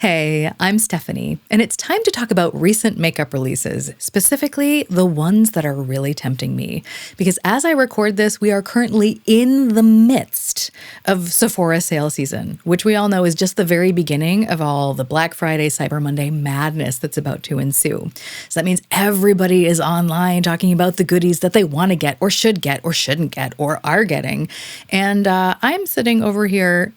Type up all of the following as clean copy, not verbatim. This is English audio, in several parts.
Hey, I'm Stephanie, and it's time to talk about recent makeup releases, specifically the ones that are really tempting me. Because as I record this, we are currently in the midst of Sephora sale season, which we all know is just the very beginning of all the Black Friday, Cyber Monday madness that's about to ensue. So that means everybody is online talking about the goodies that they want to get or shouldn't get or are getting. And I'm sitting over here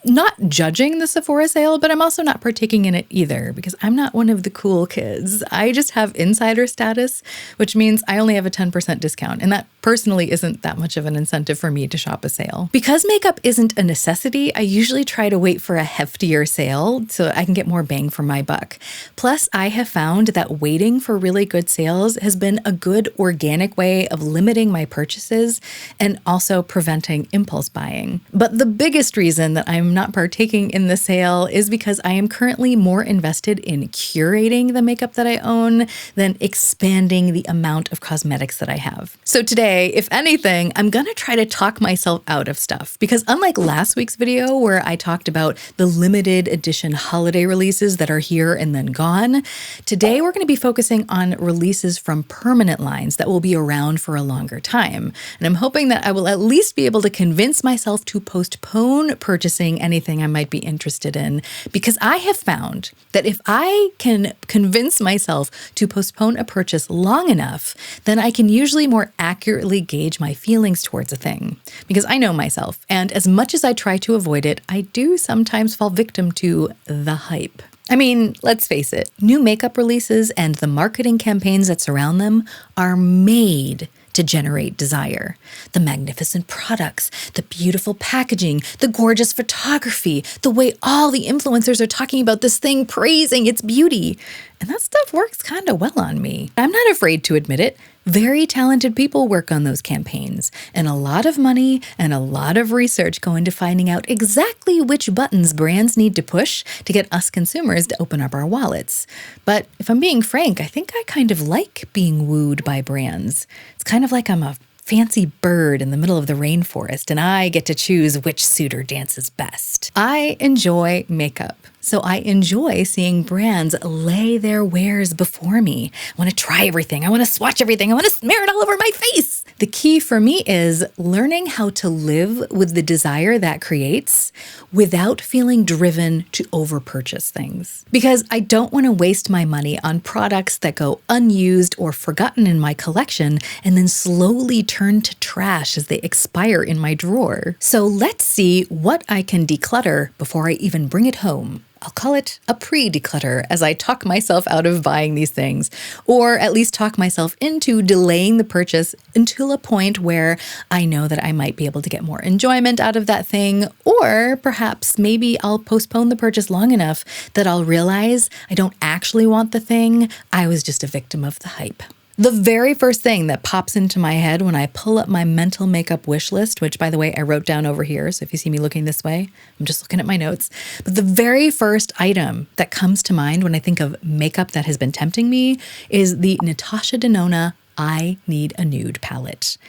not judging the Sephora sale, but I'm also not partaking in it either because I'm not one of the cool kids. I just have insider status, which means I only have a 10% discount. And that personally isn't that much of an incentive for me to shop a sale. Because makeup isn't a necessity, I usually try to wait for a heftier sale so I can get more bang for my buck. Plus, I have found that waiting for really good sales has been a good organic way of limiting my purchases and also preventing impulse buying. But the biggest reason that I'm not partaking in the sale is because I am currently more invested in curating the makeup that I own than expanding the amount of cosmetics that I have. So today, if anything, I'm gonna try to talk myself out of stuff because unlike last week's video where I talked about the limited edition holiday releases that are here and then gone, today we're gonna be focusing on releases from permanent lines that will be around for a longer time. And I'm hoping that I will at least be able to convince myself to postpone purchasing anything I might be interested in, because I have found that if I can convince myself to postpone a purchase long enough, then I can usually more accurately gauge my feelings towards a thing. Because I know myself, and as much as I try to avoid it, I do sometimes fall victim to the hype. I mean, let's face it, new makeup releases and the marketing campaigns that surround them are made to generate desire. The magnificent products, the beautiful packaging, the gorgeous photography, the way all the influencers are talking about this thing, praising its beauty. And that stuff works kind of well on me. I'm not afraid to admit it. Very talented people work on those campaigns, and a lot of money and a lot of research go into finding out exactly which buttons brands need to push to get us consumers to open up our wallets. But if I'm being frank, I think I kind of like being wooed by brands. It's kind of like I'm a fancy bird in the middle of the rainforest, and I get to choose which suitor dances best. I enjoy makeup. So I enjoy seeing brands lay their wares before me. I want to try everything. I want to swatch everything. I want to smear it all over my face. The key for me is learning how to live with the desire that creates without feeling driven to overpurchase things. Because I don't want to waste my money on products that go unused or forgotten in my collection and then slowly turn to trash as they expire in my drawer. So let's see what I can declutter before I even bring it home. I'll call it a pre-declutter as I talk myself out of buying these things, or at least talk myself into delaying the purchase until a point where I know that I might be able to get more enjoyment out of that thing, or perhaps maybe I'll postpone the purchase long enough that I'll realize I don't actually want the thing, I was just a victim of the hype. The very first thing that pops into my head when I pull up my mental makeup wish list, which by the way, I wrote down over here. So if you see me looking this way, I'm just looking at my notes. But the very first item that comes to mind when I think of makeup that has been tempting me is the Natasha Denona I Need a Nude palette.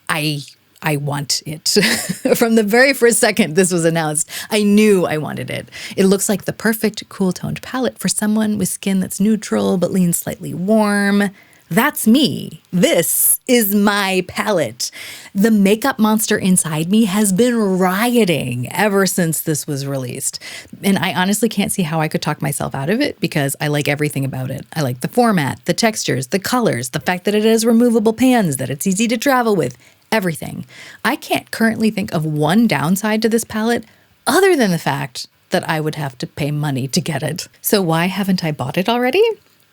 I want it. From the very first second this was announced, I knew I wanted it. It looks like the perfect cool-toned palette for someone with skin that's neutral but leans slightly warm. That's me. This is my palette. The makeup monster inside me has been rioting ever since this was released. And I honestly can't see how I could talk myself out of it because I like everything about it. I like the format, the textures, the colors, the fact that it has removable pans, that it's easy to travel with, everything. I can't currently think of one downside to this palette other than the fact that I would have to pay money to get it. So why haven't I bought it already?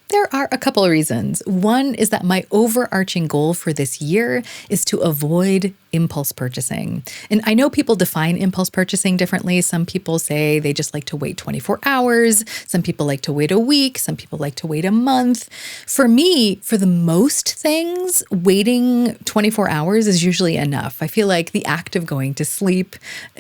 There are a couple of reasons. One is that my overarching goal for this year is to avoid impulse purchasing. And I know people define impulse purchasing differently. Some people say they just like to wait 24 hours. Some people like to wait a week. Some people like to wait a month. For me, for the most things, waiting 24 hours is usually enough. I feel like the act of going to sleep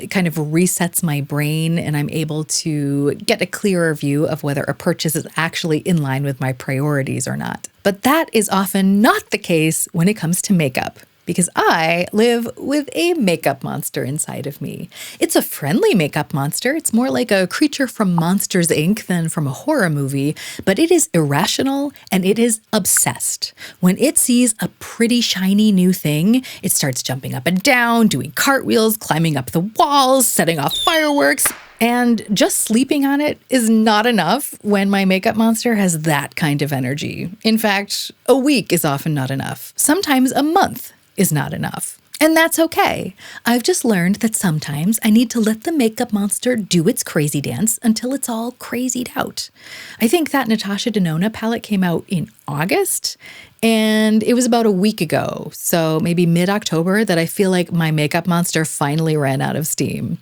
kind of resets my brain and I'm able to get a clearer view of whether a purchase is actually in line with my priorities or not. But that is often not the case when it comes to makeup. because I live with a makeup monster inside of me. It's a friendly makeup monster. It's more like a creature from Monsters, Inc. than from a horror movie, but it is irrational and it is obsessed. When it sees a pretty shiny new thing, it starts jumping up and down, doing cartwheels, climbing up the walls, setting off fireworks. And just sleeping on it is not enough when my makeup monster has that kind of energy. In fact, a week is often not enough. Sometimes a month is not enough. And that's okay. I've just learned that sometimes I need to let the makeup monster do its crazy dance until it's all crazied out. I think that Natasha Denona palette came out in August, and it was about a week ago, so maybe mid-October, that I feel like my makeup monster finally ran out of steam.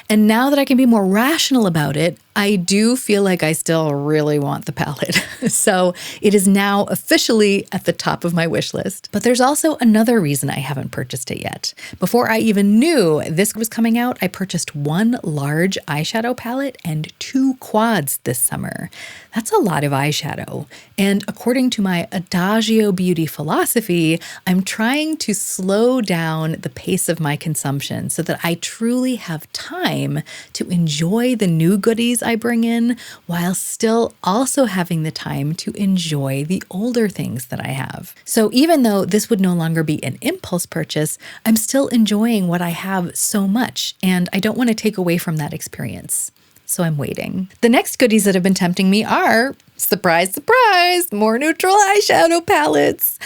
And now that I can be more rational about it, I do feel like I still really want the palette. So it is now officially at the top of my wish list. But there's also another reason I haven't purchased it yet. Before I even knew this was coming out, I purchased one large eyeshadow palette and 2 quads this summer. That's a lot of eyeshadow. And according to my ADAGIO beauty philosophy, I'm trying to slow down the pace of my consumption so that I truly have time to enjoy the new goodies I bring in while still also having the time to enjoy the older things that I have. So even though this would no longer be an impulse purchase, I'm still enjoying what I have so much, and I don't want to take away from that experience. So I'm waiting. The next goodies that have been tempting me are, surprise, surprise, more neutral eyeshadow palettes.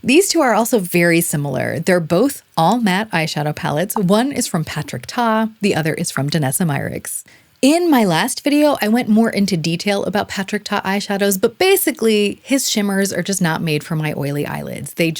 These two are also very similar. They're both all matte eyeshadow palettes. One is from Patrick Ta, the other is from Danessa Myricks. In my last video, I went more into detail about Patrick Ta eyeshadows, but basically his shimmers are just not made for my oily eyelids. They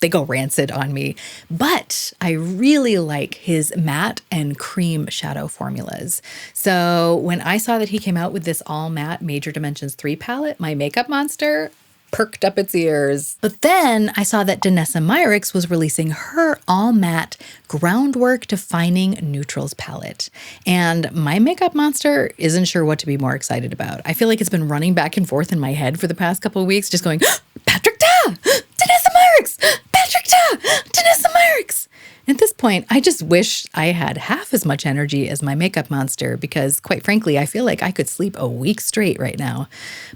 go rancid on me. But I really like his matte and cream shadow formulas. So when I saw that he came out with this all matte Major Dimensions 3 palette, my makeup monster perked up its ears. But then I saw that Danessa Myricks was releasing her all matte Groundwork Defining Neutrals palette. And my makeup monster isn't sure what to be more excited about. I feel like it's been running back and forth in my head for the past couple of weeks, just going, Patrick Ta! Danessa Myricks! Patrick Ta! Danessa Myricks! At this point, I just wish I had half as much energy as my makeup monster because, quite frankly, I feel like I could sleep a week straight right now.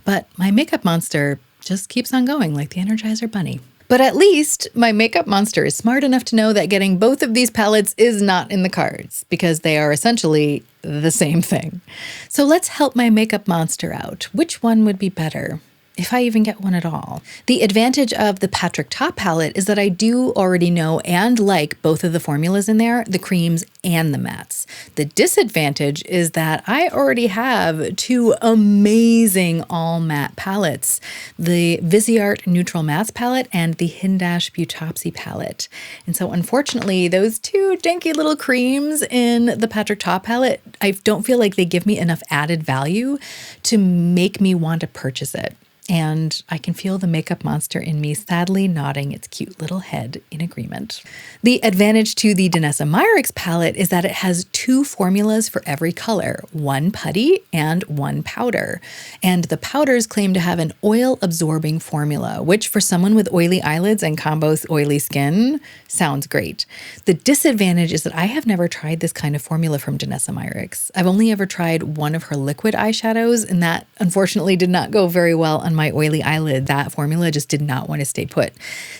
But my makeup monster just keeps on going like the Energizer Bunny. But at least my makeup monster is smart enough to know that getting both of these palettes is not in the cards because they are essentially the same thing. So let's help my makeup monster out. Which one would be better? If I even get one at all. The advantage of the Patrick Ta palette is that I do already know and like both of the formulas in there, the creams and the mattes. The disadvantage is that I already have 2 amazing all matte palettes, the Viseart Neutral Mattes palette and the Hindash Beautopsy palette. And so unfortunately, those 2 dinky little creams in the Patrick Ta palette, I don't feel like they give me enough added value to make me want to purchase it. And I can feel the makeup monster in me sadly nodding its cute little head in agreement. The advantage to the Danessa Myricks palette is that it has 2 formulas for every color, 1 putty and 1 powder. And the powders claim to have an oil-absorbing formula, which for someone with oily eyelids and combo oily skin sounds great. The disadvantage is that I have never tried this kind of formula from Danessa Myricks. I've only ever tried one of her liquid eyeshadows, and that unfortunately did not go very well on my oily eyelid. That formula just did not want to stay put.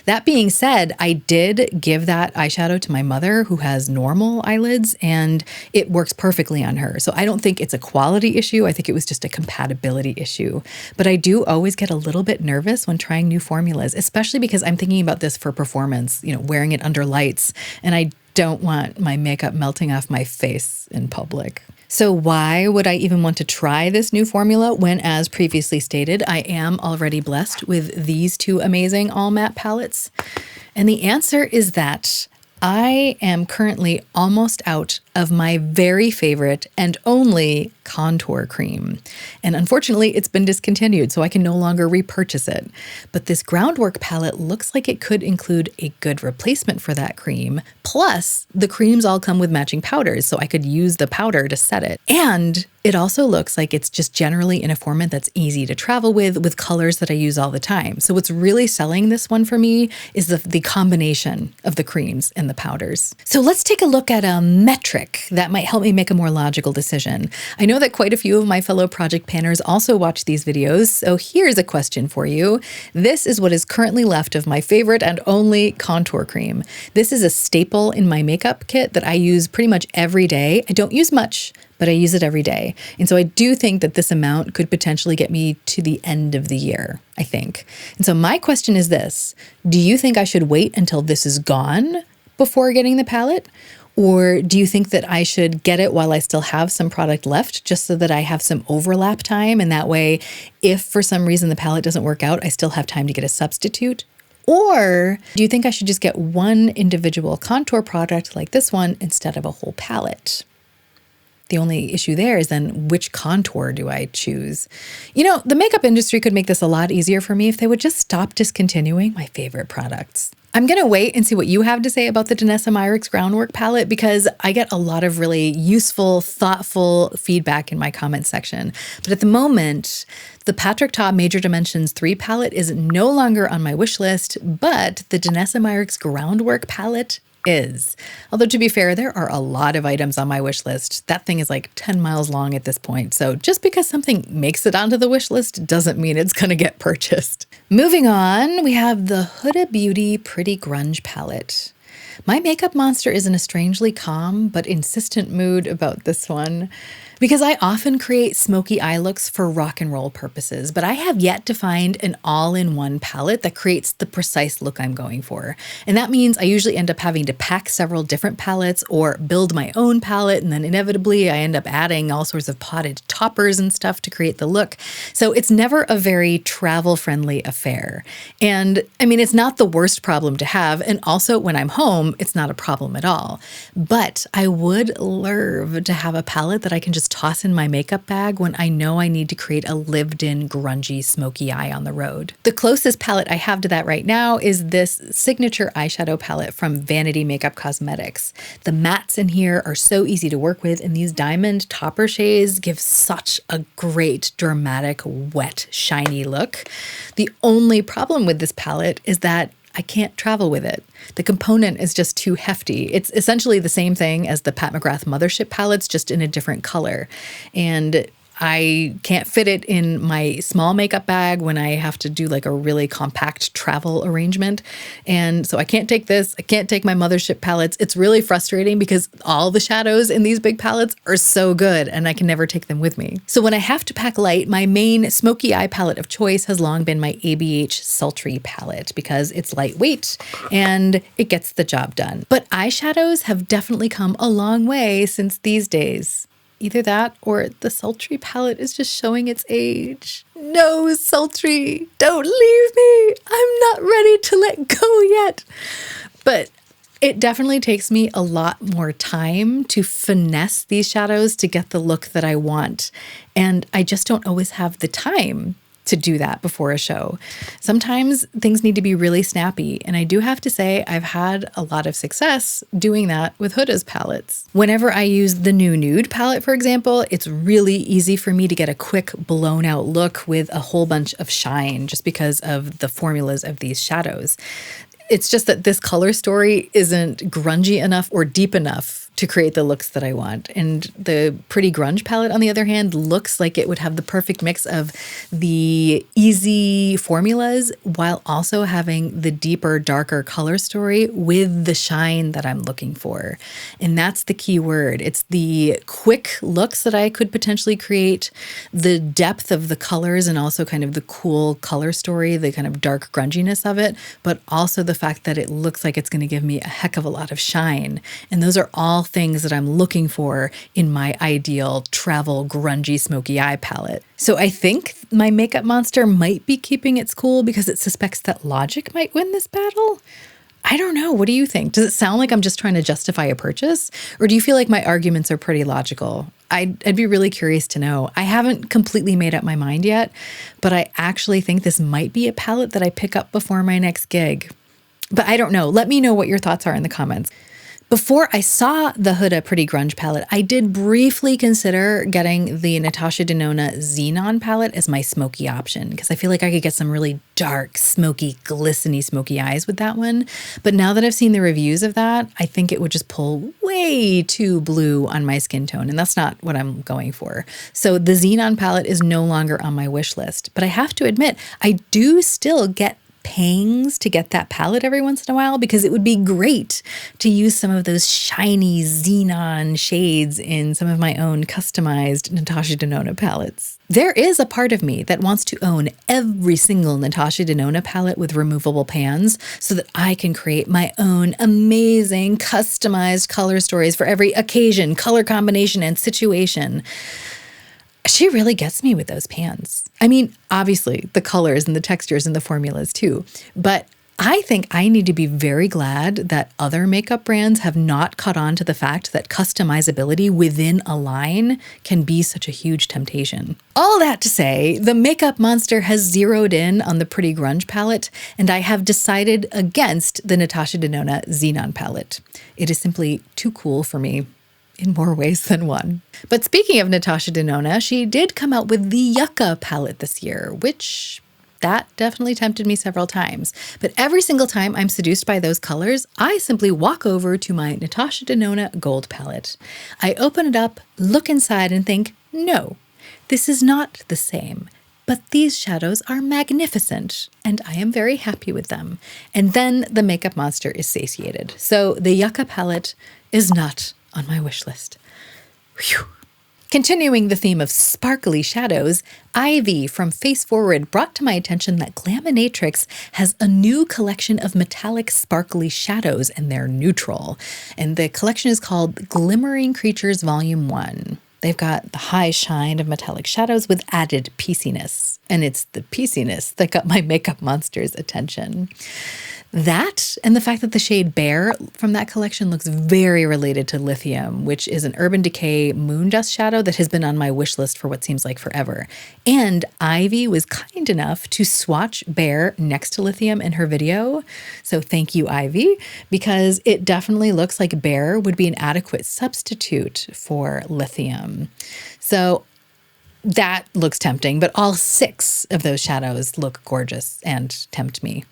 That being said, I did give that eyeshadow to my mother who has normal eyelids and it works perfectly on her. So I don't think it's a quality issue. I think it was just a compatibility issue. But I do always get a little bit nervous when trying new formulas, especially because I'm thinking about this for performance, wearing it under lights, and I don't want my makeup melting off my face in public. So why would I even want to try this new formula when, as previously stated, I am already blessed with these 2 amazing all matte palettes? And the answer is that I am currently almost out of my very favorite and only contour cream. And unfortunately, it's been discontinued, so I can no longer repurchase it. But this Groundwork palette looks like it could include a good replacement for that cream. Plus, the creams all come with matching powders, so I could use the powder to set it. And it also looks like it's just generally in a format that's easy to travel with colors that I use all the time. So what's really selling this one for me is the combination of the creams and the powders. So let's take a look at a metric that might help me make a more logical decision. I know that quite a few of my fellow project panners also watch these videos, so here's a question for you. This is what is currently left of my favorite and only contour cream. This is a staple in my makeup kit that I use pretty much every day. I don't use much, but I use it every day. And so I do think that this amount could potentially get me to the end of the year, I think. And so my question is this: do you think I should wait until this is gone before getting the palette? Or do you think that I should get it while I still have some product left, just so that I have some overlap time? And that way, if for some reason the palette doesn't work out, I still have time to get a substitute? Or do you think I should just get one individual contour product like this one instead of a whole palette? The only issue there is then which contour do I choose? You know, the makeup industry could make this a lot easier for me if they would just stop discontinuing my favorite products. I'm going to wait and see what you have to say about the Danessa Myricks Groundwork palette, because I get a lot of really useful, thoughtful feedback in my comment section. But at the moment, the Patrick Ta Major Dimensions 3 palette is no longer on my wish list, but the Danessa Myricks Groundwork palette is. Although to be fair, there are a lot of items on my wish list. That thing is like 10 miles long at this point. So just because something makes it onto the wish list doesn't mean it's going to get purchased. Moving on, we have the Huda Beauty Pretty Grunge palette. My makeup monster is in a strangely calm but insistent mood about this one, because I often create smoky eye looks for rock and roll purposes, but I have yet to find an all-in-one palette that creates the precise look I'm going for. And that means I usually end up having to pack several different palettes or build my own palette, and then inevitably I end up adding all sorts of potted toppers and stuff to create the look. So it's never a very travel-friendly affair. And I mean, it's not the worst problem to have, and also when I'm home, it's not a problem at all. But I would love to have a palette that I can just toss in my makeup bag when I know I need to create a lived-in grungy smoky eye on the road. The closest palette I have to that right now is this signature eyeshadow palette from Vanity Makeup Cosmetics. The mattes in here are so easy to work with, and these diamond topper shades give such a great, dramatic, wet, shiny look. The only problem with this palette is that I can't travel with it. The component is just too hefty. It's essentially the same thing as the Pat McGrath Mothership palettes, just in a different color. And I can't fit it in my small makeup bag when I have to do like a really compact travel arrangement. And so I can't take this. I can't take my Mothership palettes. It's really frustrating because all the shadows in these big palettes are so good and I can never take them with me. So when I have to pack light, my main smoky eye palette of choice has long been my ABH Sultry palette because it's lightweight and it gets the job done. But eyeshadows have definitely come a long way since these days. Either that or the Sultry palette is just showing its age. No, Sultry, don't leave me. I'm not ready to let go yet. But it definitely takes me a lot more time to finesse these shadows to get the look that I want. And I just don't always have the time to do that before a show. Sometimes things need to be really snappy, and I do have to say I've had a lot of success doing that with Huda's palettes. Whenever I use the new Nude palette, for example, it's really easy for me to get a quick blown out look with a whole bunch of shine just because of the formulas of these shadows. It's just that this color story isn't grungy enough or deep enough to create the looks that I want. And the Pretty Grunge palette, on the other hand, looks like it would have the perfect mix of the easy formulas while also having the deeper, darker color story with the shine that I'm looking for. And that's the key word. It's the quick looks that I could potentially create, the depth of the colors and also kind of the cool color story, the kind of dark grunginess of it, but also the fact that it looks like it's going to give me a heck of a lot of shine. And those are all things that I'm looking for in my ideal travel grungy smoky eye palette. So I think my makeup monster might be keeping its cool because it suspects that logic might win this battle. I don't know. What do you think? Does it sound like I'm just trying to justify a purchase? Or do you feel like my arguments are pretty logical? I'd be really curious to know. I haven't completely made up my mind yet, but I actually think this might be a palette that I pick up before my next gig. But I don't know. Let me know what your thoughts are in the comments. Before I saw the Huda Pretty Grunge palette, I did briefly consider getting the Natasha Denona Xenon palette as my smoky option because I feel like I could get some really dark, smoky, glistening smoky eyes with that one. But now that I've seen the reviews of that, I think it would just pull way too blue on my skin tone, and that's not what I'm going for. So the Xenon palette is no longer on my wish list, but I have to admit, I do still get pangs to get that palette every once in a while because it would be great to use some of those shiny Xenon shades in some of my own customized Natasha Denona palettes. There is a part of me that wants to own every single Natasha Denona palette with removable pans so that I can create my own amazing customized color stories for every occasion, color combination, and situation. She really gets me with those pans. I mean, obviously, the colors and the textures and the formulas too, but I think I need to be very glad that other makeup brands have not caught on to the fact that customizability within a line can be such a huge temptation. All that to say, the makeup monster has zeroed in on the Pretty Grunge palette, and I have decided against the Natasha Denona Xenon palette. It is simply too cool for me. In more ways than one. But speaking of Natasha Denona, she did come out with the Yucca palette this year, which that definitely tempted me several times. But every single time I'm seduced by those colors, I simply walk over to my Natasha Denona Gold palette. I open it up, look inside, and think, no, this is not the same. But these shadows are magnificent, and I am very happy with them. And then the makeup monster is satiated. So the Yucca palette is not on my wish list. Whew. Continuing the theme of sparkly shadows, Ivy from Face Forward brought to my attention that Glaminatrix has a new collection of metallic sparkly shadows, and they're neutral. And the collection is called Glimmering Creatures Volume 1. They've got the high shine of metallic shadows with added pieciness. And it's the pieciness that got my makeup monster's attention. That and the fact that the shade Bear from that collection looks very related to Lithium, which is an Urban Decay moon dust shadow that has been on my wish list for what seems like forever. And Ivy was kind enough to swatch Bear next to Lithium in her video. So thank you, Ivy, because it definitely looks like Bear would be an adequate substitute for Lithium. So that looks tempting, but all 6 of those shadows look gorgeous and tempt me.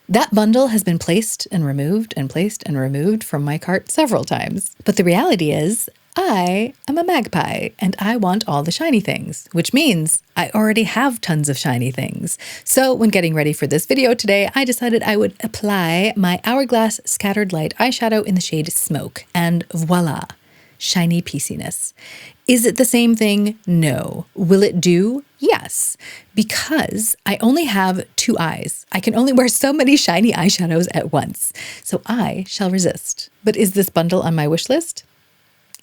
That bundle has been placed and removed and placed and removed from my cart several times. But the reality is, I am a magpie and I want all the shiny things, which means I already have tons of shiny things. So when getting ready for this video today, I decided I would apply my Hourglass Scattered Light eyeshadow in the shade Smoke, and voila, shiny pieciness. Is it the same thing? No. Will it do? Yes, because I only have 2 eyes. I can only wear so many shiny eyeshadows at once, so I shall resist. But is this bundle on my wish list?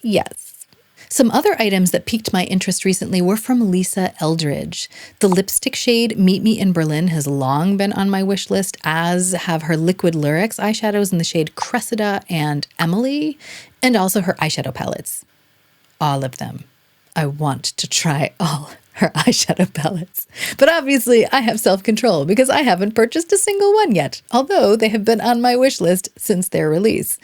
Yes. Some other items that piqued my interest recently were from Lisa Eldridge. The lipstick shade Meet Me in Berlin has long been on my wish list, as have her liquid Lurex eyeshadows in the shade Cressida and Emily, and also her eyeshadow palettes. All of them. I want to try all her eyeshadow palettes. But obviously I have self-control because I haven't purchased a single one yet, although they have been on my wish list since their release.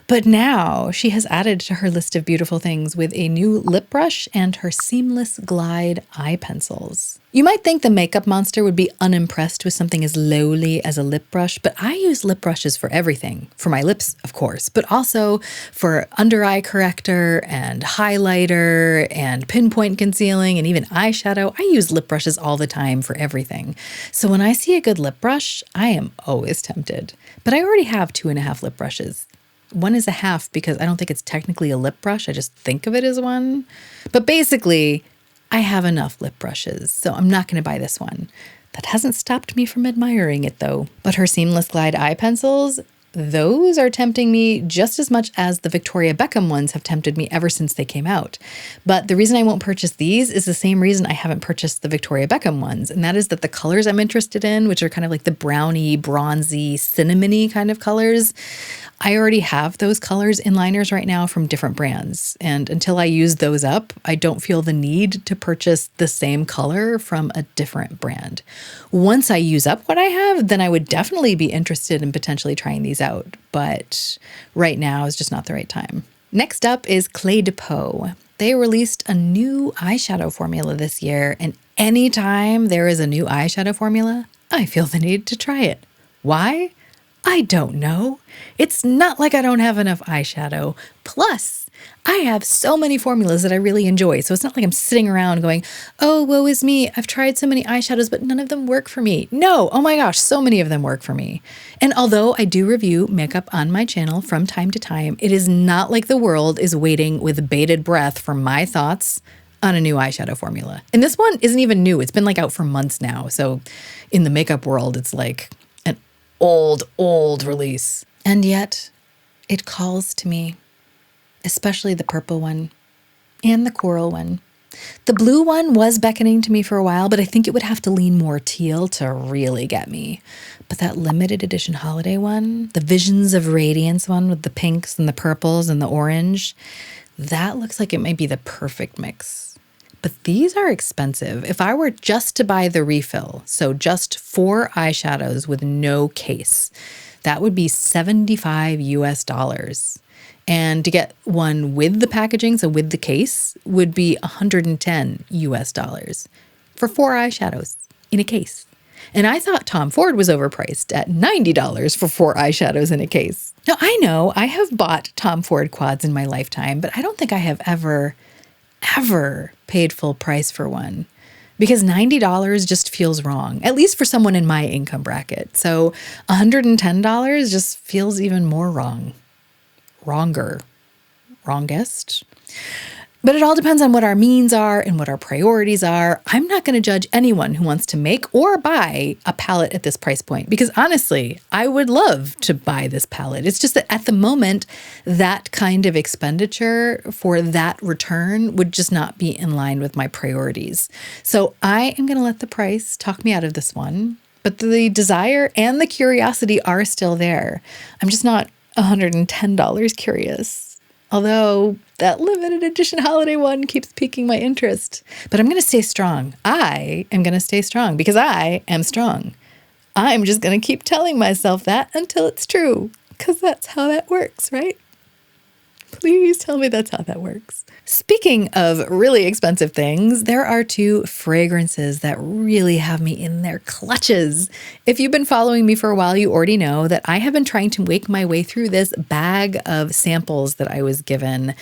But now she has added to her list of beautiful things with a new lip brush and her Seamless Glide eye pencils. You might think the makeup monster would be unimpressed with something as lowly as a lip brush, but I use lip brushes for everything. For my lips, of course, but also for under eye corrector and highlighter and pinpoint concealing and even eyeshadow. I use lip brushes all the time for everything. So when I see a good lip brush, I am always tempted. But I already have 2.5 lip brushes. One is a half because I don't think it's technically a lip brush. I just think of it as one. But basically, I have enough lip brushes, so I'm not going to buy this one. That hasn't stopped me from admiring it, though. But her Seamless Glide eye pencils, those are tempting me just as much as the Victoria Beckham ones have tempted me ever since they came out. But the reason I won't purchase these is the same reason I haven't purchased the Victoria Beckham ones. And that is that the colors I'm interested in, which are kind of like the browny, bronzy, cinnamony kind of colors, I already have those colors in liners right now from different brands. And until I use those up, I don't feel the need to purchase the same color from a different brand. Once I use up what I have, then I would definitely be interested in potentially trying these out. But right now is just not the right time. Next up is Cle de Peau. They released a new eyeshadow formula this year, and anytime there is a new eyeshadow formula, I feel the need to try it. Why? I don't know. It's not like I don't have enough eyeshadow. Plus, I have so many formulas that I really enjoy. So it's not like I'm sitting around going, oh, woe is me. I've tried so many eyeshadows, but none of them work for me. No, oh my gosh, so many of them work for me. And although I do review makeup on my channel from time to time, it is not like the world is waiting with bated breath for my thoughts on a new eyeshadow formula. And this one isn't even new. It's been like out for months now. So in the makeup world, it's like an old release. And yet it calls to me, especially the purple one and the coral one. The blue one was beckoning to me for a while, but I think it would have to lean more teal to really get me. But that limited edition holiday one, the Visions of Radiance one with the pinks and the purples and the orange, that looks like it might be the perfect mix. But these are expensive. If I were just to buy the refill, so just 4 eyeshadows with no case, that would be $75 US. And to get one with the packaging, so with the case, would be $110 US for 4 eyeshadows in a case. And I thought Tom Ford was overpriced at $90 for 4 eyeshadows in a case. Now, I know I have bought Tom Ford quads in my lifetime, but I don't think I have ever paid full price for one, because $90 just feels wrong, at least for someone in my income bracket. So $110 just feels even more wrong. Wrongest. But it all depends on what our means are and what our priorities are. I'm not going to judge anyone who wants to make or buy a palette at this price point, because honestly, I would love to buy this palette. It's just that at the moment, that kind of expenditure for that return would just not be in line with my priorities. So I am going to let the price talk me out of this one, but the desire and the curiosity are still there. I'm just not $110 curious. Although that limited edition holiday one keeps piquing my interest. But I'm going to stay strong. I am going to stay strong because I am strong. I'm just going to keep telling myself that until it's true, because that's how that works, right? Please tell me that's how that works. Speaking of really expensive things, there are 2 fragrances that really have me in their clutches. If you've been following me for a while, you already know that I have been trying to make my way through this bag of samples that I was given.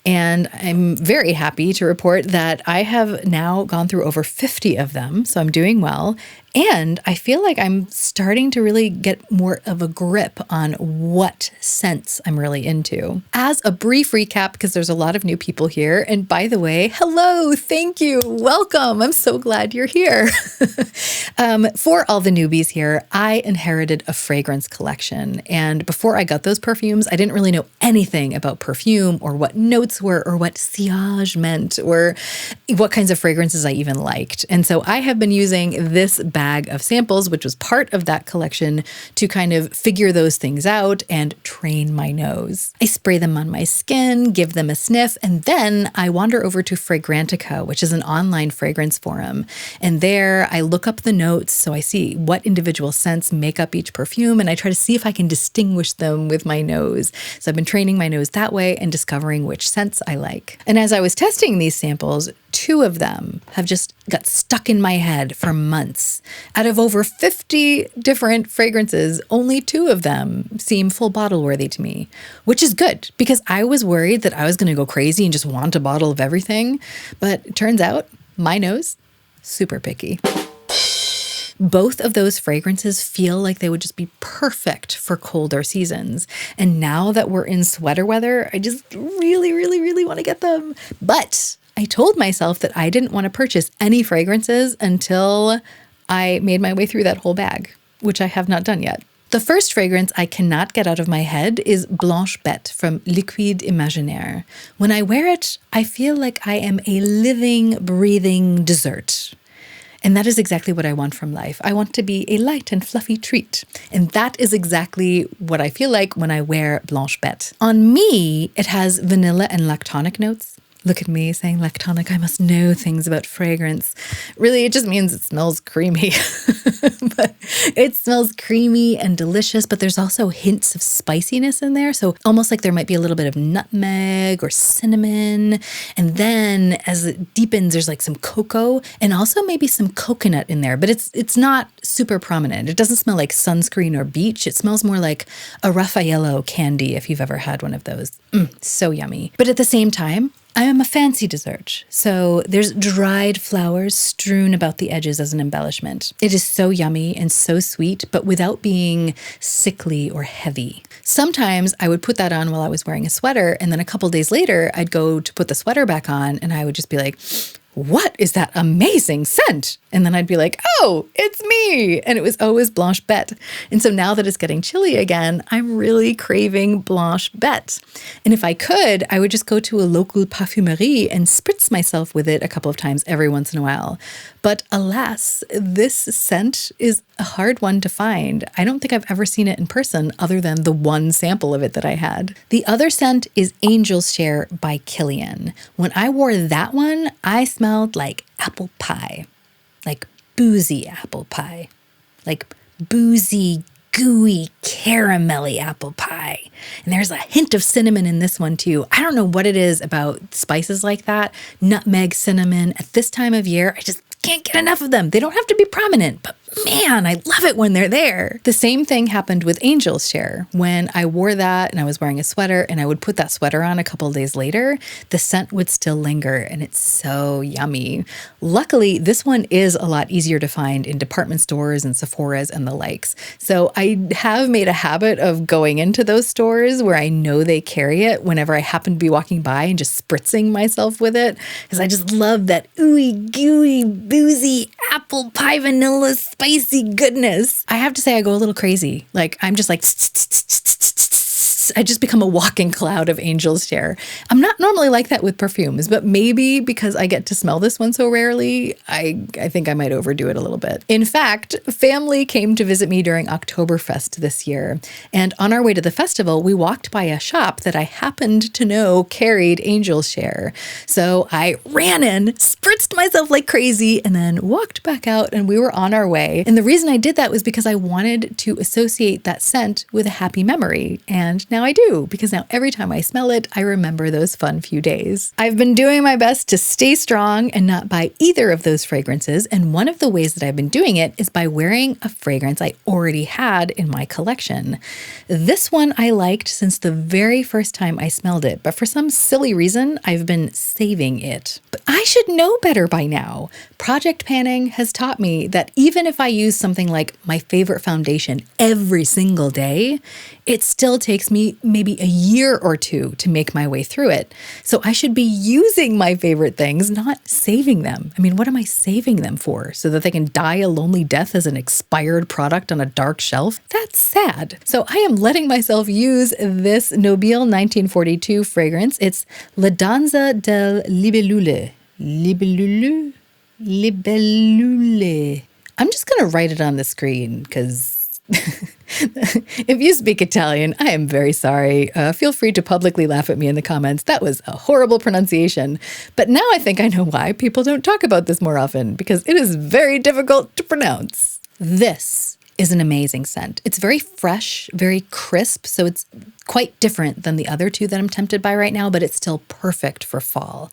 And I'm very happy to report that I have now gone through over 50 of them, so I'm doing well. And I feel like I'm starting to really get more of a grip on what scents I'm really into. As a brief recap, because there's a lot of new people here, and by the way, hello, thank you, welcome. I'm so glad you're here. For all the newbies here, I inherited a fragrance collection. And before I got those perfumes, I didn't really know anything about perfume or what notes were or what sillage meant or what kinds of fragrances I even liked. And so I have been using this bag of samples, which was part of that collection, to kind of figure those things out and train my nose. I spray them on my skin, give them a sniff, and then I wander over to Fragrantica, which is an online fragrance forum. And there I look up the notes so I see what individual scents make up each perfume, and I try to see if I can distinguish them with my nose. So I've been training my nose that way and discovering which scents I like. And as I was testing these samples, 2 of them have just got stuck in my head for months. Out of over 50 different fragrances, only 2 of them seem full bottle worthy to me, which is good because I was worried that I was going to go crazy and just want a bottle of everything. But it turns out my nose, super picky. Both of those fragrances feel like they would just be perfect for colder seasons. And now that we're in sweater weather, I just really want to get them. But I told myself that I didn't want to purchase any fragrances until I made my way through that whole bag, which I have not done yet. The first fragrance I cannot get out of my head is Blanche Bête from Liquide Imaginaire. When I wear it, I feel like I am a living, breathing dessert. And that is exactly what I want from life. I want to be a light and fluffy treat. And that is exactly what I feel like when I wear Blanche Bête. On me, it has vanilla and lactonic notes. Look at me saying lactonic. I must know things about fragrance. Really, it just means it smells creamy. But it smells creamy and delicious, but there's also hints of spiciness in there. So almost like there might be a little bit of nutmeg or cinnamon. And then as it deepens, there's like some cocoa and also maybe some coconut in there. But it's not super prominent. It doesn't smell like sunscreen or beach. It smells more like a Raffaello candy if you've ever had one of those. So yummy. But at the same time, I am a fancy dessert, so there's dried flowers strewn about the edges as an embellishment. It is so yummy and so sweet, but without being sickly or heavy. Sometimes I would put that on while I was wearing a sweater, and then a couple days later, I'd go to put the sweater back on, and I would just be like, what is that amazing scent? And then I'd be like, oh, it's me. And it was always Blanche Bête. And so now that it's getting chilly again, I'm really craving Blanche Bête. And if I could, I would just go to a local parfumerie and spritz myself with it a couple of times every once in a while. But alas, this scent is a hard one to find. I don't think I've ever seen it in person other than the one sample of it that I had. The other scent is Angel's Share by Kilian. When I wore that one, I smelled like apple pie, like boozy apple pie, like boozy, gooey, caramelly apple pie. And there's a hint of cinnamon in this one too. I don't know what it is about spices like that. Nutmeg, cinnamon. At this time of year, I just can't get enough of them. They don't have to be prominent, but man, I love it when they're there. The same thing happened with Angel's Share. When I wore that and I was wearing a sweater and I would put that sweater on a couple of days later, the scent would still linger and it's so yummy. Luckily, this one is a lot easier to find in department stores and Sephora's and the likes. So I have made a habit of going into those stores where I know they carry it whenever I happen to be walking by and just spritzing myself with it because I just love that ooey gooey boozy apple pie vanilla spicy goodness. I have to say I go a little crazy. Like I'm just like I just become a walking cloud of Angel's Share. I'm not normally like that with perfumes, but maybe because I get to smell this one so rarely, I think I might overdo it a little bit. In fact, family came to visit me during Oktoberfest this year. And on our way to the festival, we walked by a shop that I happened to know carried Angel's Share. So I ran in, spritzed myself like crazy, and then walked back out and we were on our way. And the reason I did that was because I wanted to associate that scent with a happy memory. And now I do, because now every time I smell it, I remember those fun few days. I've been doing my best to stay strong and not buy either of those fragrances, and one of the ways that I've been doing it is by wearing a fragrance I already had in my collection. This one I liked since the very first time I smelled it, but for some silly reason, I've been saving it. But I should know better by now. Project panning has taught me that even if I use something like my favorite foundation every single day, it still takes me maybe a year or two to make my way through it. So I should be using my favorite things, not saving them. I mean, what am I saving them for? So that they can die a lonely death as an expired product on a dark shelf? That's sad. So I am letting myself use this Nobile 1942 fragrance. It's La Danza del Libellule. Libellule? Libellule. I'm just going to write it on the screen because if you speak Italian, I am very sorry. Feel free to publicly laugh at me in the comments. That was a horrible pronunciation. But now I think I know why people don't talk about this more often, because it is very difficult to pronounce. This is an amazing scent. It's very fresh, very crisp, so it's quite different than the other two that I'm tempted by right now, but it's still perfect for fall.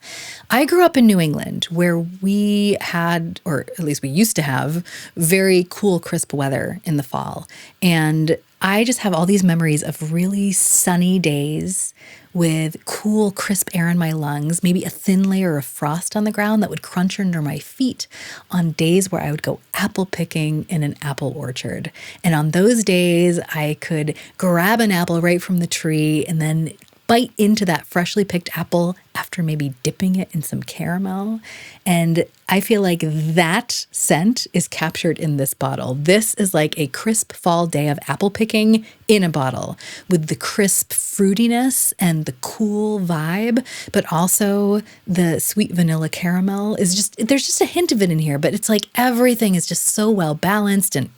I grew up in New England where we had, or at least we used to have, very cool, crisp weather in the fall. And I just have all these memories of really sunny days with cool, crisp air in my lungs, maybe a thin layer of frost on the ground that would crunch under my feet on days where I would go apple picking in an apple orchard. And on those days, I could grab an apple right from the tree and then bite into that freshly picked apple after maybe dipping it in some caramel. And I feel like that scent is captured in this bottle. This is like a crisp fall day of apple picking in a bottle with the crisp fruitiness and the cool vibe, but also the sweet vanilla caramel there's just a hint of it in here, but it's like everything is just so well balanced and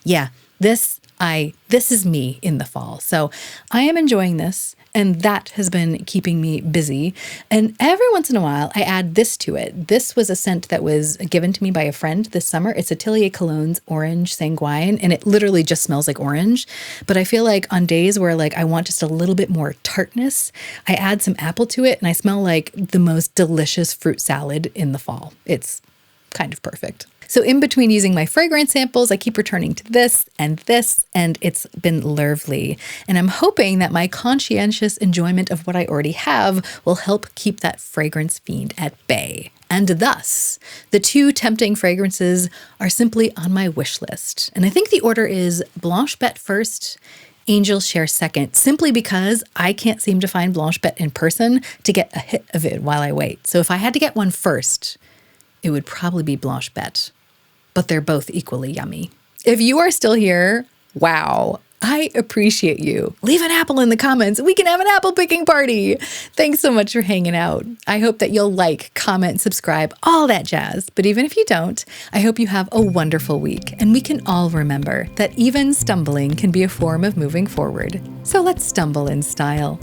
yeah, this is me in the fall. So I am enjoying this, and that has been keeping me busy. And every once in a while, I add this to it. This was a scent that was given to me by a friend this summer. It's Atelier Cologne's Orange Sanguine, and it literally just smells like orange. But I feel like on days where like I want just a little bit more tartness, I add some apple to it, and I smell like the most delicious fruit salad in the fall. It's kind of perfect. So in between using my fragrance samples, I keep returning to this, and it's been lovely. And I'm hoping that my conscientious enjoyment of what I already have will help keep that fragrance fiend at bay. And thus, the two tempting fragrances are simply on my wish list. And I think the order is Blanche Bette first, Angel Share second, simply because I can't seem to find Blanche Bette in person to get a hit of it while I wait. So if I had to get one first, it would probably be Blanche Bette. But they're both equally yummy. If you are still here, wow, I appreciate you. Leave an apple in the comments. We can have an apple picking party. Thanks so much for hanging out. I hope that you'll like, comment, subscribe, all that jazz. But even if you don't, I hope you have a wonderful week. And we can all remember that even stumbling can be a form of moving forward. So let's stumble in style.